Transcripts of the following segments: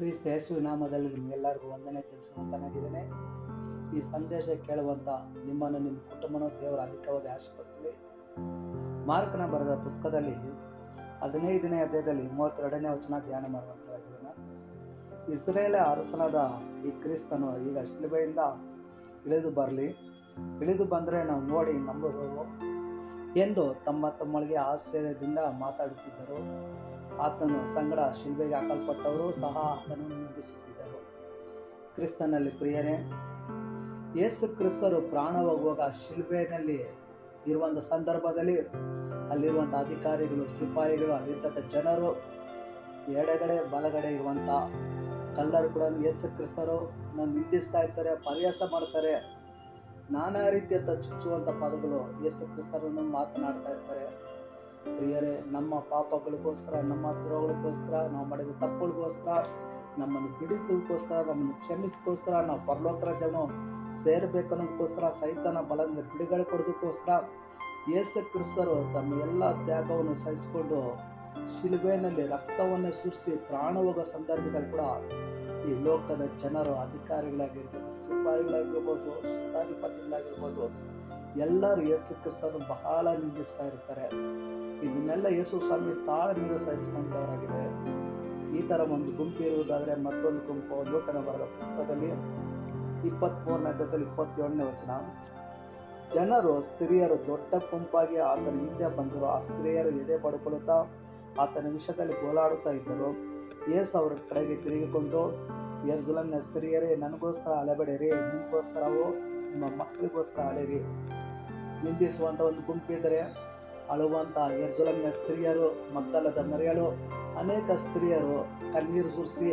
ಕ್ರಿಸ್ತ ಯೇಸುವಿನ ನಾಮದಲ್ಲಿ ನಿಮಗೆಲ್ಲರಿಗೂ ವಂದನೆ ತಿಳಿಸುವಂತನಾಗಿದ್ದೇನೆ. ಈ ಸಂದೇಶ ಕೇಳುವಂತ ನಿಮ್ಮನ್ನು ನಿಮ್ಮ ಕುಟುಂಬನ ದೇವರ ಅಧಿಕವಾಗಿ ಆಶೀರ್ವದಿಸಲಿ. ಮಾರ್ಕನ ಬರೆದ ಪುಸ್ತಕದಲ್ಲಿ 15ನೇ ಅಧ್ಯಾಯದಲ್ಲಿ 32ನೇ ವಚನ ಧ್ಯಾನ ಮಾಡುವಂತರಾಗಿರೋಣ. ಇಸ್ರೇಲ್ ಅರಸನಾದ ಈ ಕ್ರಿಸ್ತನು ಈಗ ಶಿಲುಬೆಯಿಂದ ಇಳಿದು ಬಂದರೆ ನಾವು ನೋಡಿ ನಂಬುವರು ಎಂದು ತಮ್ಮೊಳಗೆ ಆಶ್ಚರ್ಯದಿಂದ ಮಾತಾಡುತ್ತಿದ್ದರು. ಆತನ ಸಂಗಡ ಶಿಲುಬೆಗೆ ಹಾಕಲ್ಪಟ್ಟವರು ಸಹ ಆತನು ನಿಂದಿಸುತ್ತಿದ್ದರು. ಕ್ರಿಸ್ತನಲ್ಲಿ ಪ್ರಿಯರೇ, ಯೇಸು ಕ್ರಿಸ್ತರು ಪ್ರಾಣ ಹೋಗುವಾಗ ಶಿಲುಬೆಯಲ್ಲಿ ಇರುವಂಥ ಸಂದರ್ಭದಲ್ಲಿ ಅಲ್ಲಿರುವಂಥ ಅಧಿಕಾರಿಗಳು, ಸಿಪಾಯಿಗಳು, ಅಲ್ಲಿದ್ದಂಥ ಜನರು, ಎಡಗಡೆ ಬಲಗಡೆ ಇರುವಂಥ ಕಳ್ಳರು ಕೂಡ ಯೇಸು ಕ್ರಿಸ್ತರು ನಿಂದಿಸ್ತಾ ಇರ್ತಾರೆ, ಪರಿಹಾಸ ಮಾಡ್ತಾರೆ. ನಾನಾ ರೀತಿಯಂಥ ಚುಚ್ಚುವಂಥ ಪದಗಳು ಯೇಸು ಕ್ರಿಸ್ತರನ್ನು ಮಾತನಾಡ್ತಾ ಇರ್ತಾರೆ. ಪ್ರಿಯರೇ, ನಮ್ಮ ಪಾಪಗಳಿಗೋಸ್ಕರ, ನಮ್ಮ ದ್ರೋಹಗಳಿಗೋಸ್ಕರ, ನಾವು ಮಾಡಿದ ತಪ್ಪುಗಳಿಗೋಸ್ಕರ, ನಮ್ಮನ್ನು ಬಿಡಿಸೋದಕ್ಕೋಸ್ಕರ, ನಮ್ಮನ್ನು ಕ್ಷಮಿಸೋದಕ್ಕೋಸ್ಕರ, ನಾವು ಪರಲೋಕ ರಾಜ್ಯವನ್ನು ಸೇರಬೇಕನ್ನೋದಕ್ಕೋಸ್ಕರ, ಸೈತಾನ ಬಲದಿಂದ ಬಿಡುಗಡೆ ಕೊಡೋದಕ್ಕೋಸ್ಕರ ಯೇಸು ಕ್ರಿಸ್ತರು ತಮ್ಮ ಎಲ್ಲ ತ್ಯಾಗವನ್ನು ಸಹಿಸಿಕೊಂಡು ಶಿಲುಬೆಯಲ್ಲಿ ರಕ್ತವನ್ನೇ ಸುರಿಸಿ ಪ್ರಾಣ ಹೋಗೋ ಸಂದರ್ಭದಲ್ಲಿ ಕೂಡ ಈ ಲೋಕದ ಜನರು, ಅಧಿಕಾರಿಗಳಾಗಿರ್ಬೋದು, ಸಿಪಾಯಿಗಳಾಗಿರ್ಬೋದು, ಶತಾಧಿಪತಿಗಳಾಗಿರ್ಬೋದು, ಎಲ್ಲರೂ ಯೇಸು ಕ್ರಿಸ್ತರನ್ನು ಬಹಳ ನಿಂದಿಸ್ತಾ ಇರ್ತಾರೆ. ಇದನ್ನೆಲ್ಲ ಯೇಸು ಸ್ವಾಮಿ ತಾಳ್ಮೆಯಿಂದ ಸಹಿಸಿಕೊಂಡವರಾಗಿದ್ದಾರೆ. ಈ ಥರ ಒಂದು ಗುಂಪು ಇರುವುದಾದರೆ ಮತ್ತೊಂದು ಗುಂಪು ಲೂಕನ ಬರೆದ ಪುಸ್ತಕದಲ್ಲಿ 23ನೇ ಅಧ್ಯಾಯದಲ್ಲಿ 27ನೇ ವಚನ, ಜನರು ಸ್ತ್ರೀಯರು ದೊಡ್ಡ ಗುಂಪಾಗಿ ಆತನ ಹಿಂದೆ ಬಂದರು. ಆ ಸ್ತ್ರೀಯರು ಎದೆ ಪಡ್ಕೊಳ್ಳುತ್ತಾ ಆತನ ವಿಷಯದಲ್ಲಿ ಗೋಳಾಡುತ್ತಾ ಇದ್ದರು. ಯೇಸು ಅವರ ಕಡೆಗೆ ತಿರುಗಿಕೊಂಡು, ಯೆರೂಸಲೇಮಿನ ಸ್ತ್ರೀಯರೇ, ನನಗೋಸ್ಕರ ಅಳಬೇಡಿರಿ, ನಿಮಗೋಸ್ಕರವೋ ನಿಮ್ಮ ಮಕ್ಕಳಿಗೋಸ್ಕರ ಅಳಿರಿ. ನಿಂದಿಸುವಂಥ ಒಂದು ಗುಂಪಿದ್ದರೆ ಅಳುವಂಥ ಯೆರೂಸಲೇಮಿನ ಸ್ತ್ರೀಯರು, ಮಗ್ದಲದ ಮರಿಯಳು, ಅನೇಕ ಸ್ತ್ರೀಯರು ಕಣ್ಣೀರು ಸುರಿಸಿ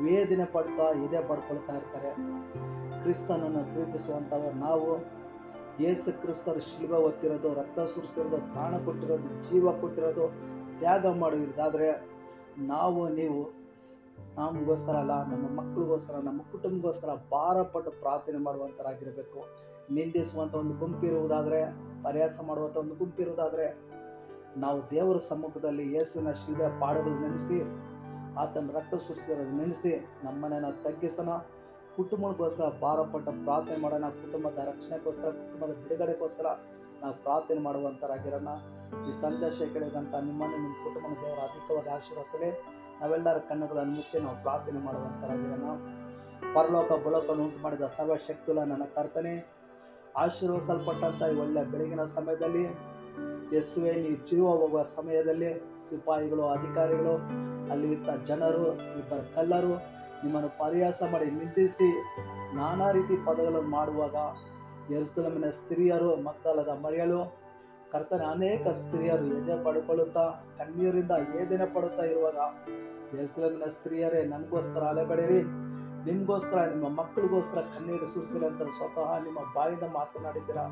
ವೇದನೆ ಪಡ್ತಾ ಎದೆ ಪಡ್ಕೊಳ್ತಾ ಇರ್ತಾರೆ. ಕ್ರಿಸ್ತನನ್ನು ಪ್ರೀತಿಸುವಂಥವರು ನಾವು ಯೇಸು ಕ್ರಿಸ್ತರು ಶಿಲುಬೆ ಹೊತ್ತಿರೋದು, ರಕ್ತ ಸುರಿಸಿರೋದು, ಪ್ರಾಣ ಕೊಟ್ಟಿರೋದು, ಜೀವ ಕೊಟ್ಟಿರೋದು, ತ್ಯಾಗ ಮಾಡಿರೋದಾದರೆ ನೀವು ನಮಗೋಸ್ಕರ ಅಲ್ಲ, ನಮ್ಮ ಮಕ್ಕಳಿಗೋಸ್ಕರ, ನಮ್ಮ ಕುಟುಂಬಗೋಸ್ಕರ ಭಾರಪಟ್ಟು ಪ್ರಾರ್ಥನೆ ಮಾಡುವಂಥರಾಗಿರಬೇಕು. ನಿಂದಿಸುವಂಥ ಒಂದು ಗುಂಪಿರುವುದಾದರೆ, ಪರಿಹಾಸ ಮಾಡುವಂಥ ಒಂದು ಗುಂಪಿರುವುದಾದರೆ, ನಾವು ದೇವರ ಸಮ್ಮುಖದಲ್ಲಿ ಯೇಸುವಿನ ಶಿಲುಬೆ ಪಾಡುಗಳು ನೆನೆಸಿ, ಆತನ ರಕ್ತ ಸುರಿಸಿರೋದು ನೆನೆಸಿ, ನಮ್ಮನ್ನು ತಗ್ಗಿಸೋಣ. ಕುಟುಂಬಗೋಸ್ಕರ ಭಾರಪಟ್ಟು ಪ್ರಾರ್ಥನೆ ಮಾಡೋಣ. ಕುಟುಂಬದ ರಕ್ಷಣೆಗೋಸ್ಕರ, ಕುಟುಂಬದ ಬಿಡುಗಡೆಗೋಸ್ಕರ ನಾವು ಪ್ರಾರ್ಥನೆ ಮಾಡುವಂಥರಾಗಿರೋಣ. ಈ ಸಂದೇಶ ಕೇಳಿದಂಥ ನಿಮ್ಮನ್ನು, ನಿಮ್ಮ ಕುಟುಂಬದ ದೇವರ ಅಧಿಕವಾಗಿ ಆಶೀರ್ವದಿಸಲಿ. ನಾವೆಲ್ಲರ ಕಣ್ಣುಗಳನ್ನು ಮುಚ್ಚಿ ನಾವು ಪ್ರಾರ್ಥನೆ ಮಾಡುವಂಥರಾಗಿರೋಣ. ಪರಲೋಕ ಬುಲೋಕವನ್ನು ಉಂಟು ಮಾಡಿದ ಸರ್ವಶಕ್ತಿಯುಳ್ಳ ನನ್ನ ಕರ್ತನೇ, ಆಶೀರ್ವದಿಸಲ್ಪಟ್ಟಂಥ ಈ ಒಳ್ಳೆಯ ಬೆಳಗಿನ ಸಮಯದಲ್ಲಿ ಯೇಸುವೆ, ನೀವು ಜೀವ ಹೋಗುವ ಸಮಯದಲ್ಲಿ ಸಿಪಾಯಿಗಳು, ಅಧಿಕಾರಿಗಳು, ಅಲ್ಲಿದ್ದ ಜನರು, ಇಬ್ಬರು ಕಳ್ಳರು ನಿಮ್ಮನ್ನು ಪರಿಹಾಸ ಮಾಡಿ ನಿಂದಿಸಿ ನಾನಾ ರೀತಿ ಪದಗಳನ್ನು ಮಾಡುವಾಗ ಯೆರೂಸಲೇಮಿನ ಸ್ತ್ರೀಯರು, ಮಗ್ದಲದ ಮರಿಯಳು, ಕರ್ತನ ಅನೇಕ ಸ್ತ್ರೀಯರು ಎದೆ ಪಡ್ಕೊಳ್ಳುತ್ತಾ ಕಣ್ಣೀರಿಂದ ವೇದನೆ ಪಡುತ್ತಾ ಇರುವಾಗ, ಯೆರೂಸಲೇಮಿನ ಸ್ತ್ರೀಯರೇ, ನನಗೋಸ್ಕರ ಅಲೆಬೇಡಿರಿ, ನಿಮಗೋಸ್ಕರ, ನಿಮ್ಮ ಮಕ್ಕಳಿಗೋಸ್ಕರ ಕಣ್ಣೀರು ಸುರಿಸಿರಿ ಅಂತ ಸ್ವತಃ ನಿಮ್ಮ ಬಾಯಿಂದ ಮಾತನಾಡಿದ್ದೀರಾ.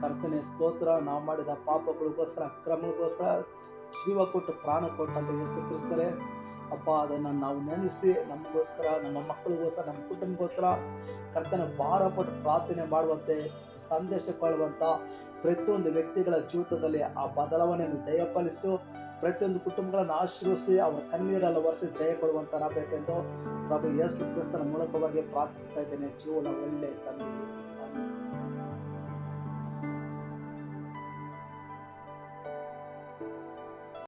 ಕರ್ತನೆ ಸ್ತೋತ್ರ. ನಾವು ಮಾಡಿದ ಪಾಪಗಳಿಗೋಸ್ಕರ, ಅಕ್ರಮಗಳಿಗೋಸ್ಕರ ಜೀವ ಕೊಟ್ಟು ಪ್ರಾಣ ಕೊಟ್ಟಂತ ಯೇಸು ಕ್ರಿಸ್ತರೇ, ಅಪ್ಪ, ಅದನ್ನು ನಾವು ನೆನೆಸಿ ನಮಗೋಸ್ಕರ, ನಮ್ಮ ಮಕ್ಕಳಿಗೋಸ್ಕರ, ನಮ್ಮ ಕುಟುಂಬಗೋಸ್ಕರ ಕರ್ತನ ಭಾರಪಟ್ಟು ಪ್ರಾರ್ಥನೆ ಮಾಡುವಂತೆ ಸಂದೇಶ ಕೊಡುವಂಥ ಪ್ರತಿಯೊಂದು ವ್ಯಕ್ತಿಗಳ ಜೀವಿತದಲ್ಲಿ ಆ ಬದಲಾವಣೆಯನ್ನು ದಯಪಾಲಿಸು. ಪ್ರತಿಯೊಂದು ಕುಟುಂಬಗಳನ್ನು ಆಶೀರ್ವದಿಸಿ ಅವರ ಕಣ್ಣೀರೆಲ್ಲ ಒರೆಸಿ ಜಯ ಕೊಡುವಂತರಾಗಬೇಕೆಂದು ಪ್ರಭು ಯೇಸು ಕ್ರಿಸ್ತನ ಮೂಲಕವಾಗಿ ಪ್ರಾರ್ಥಿಸ್ತಾ ಇದ್ದೇನೆ. ಜೀವನ ಒಳ್ಳೆಯ ತಂದೆ.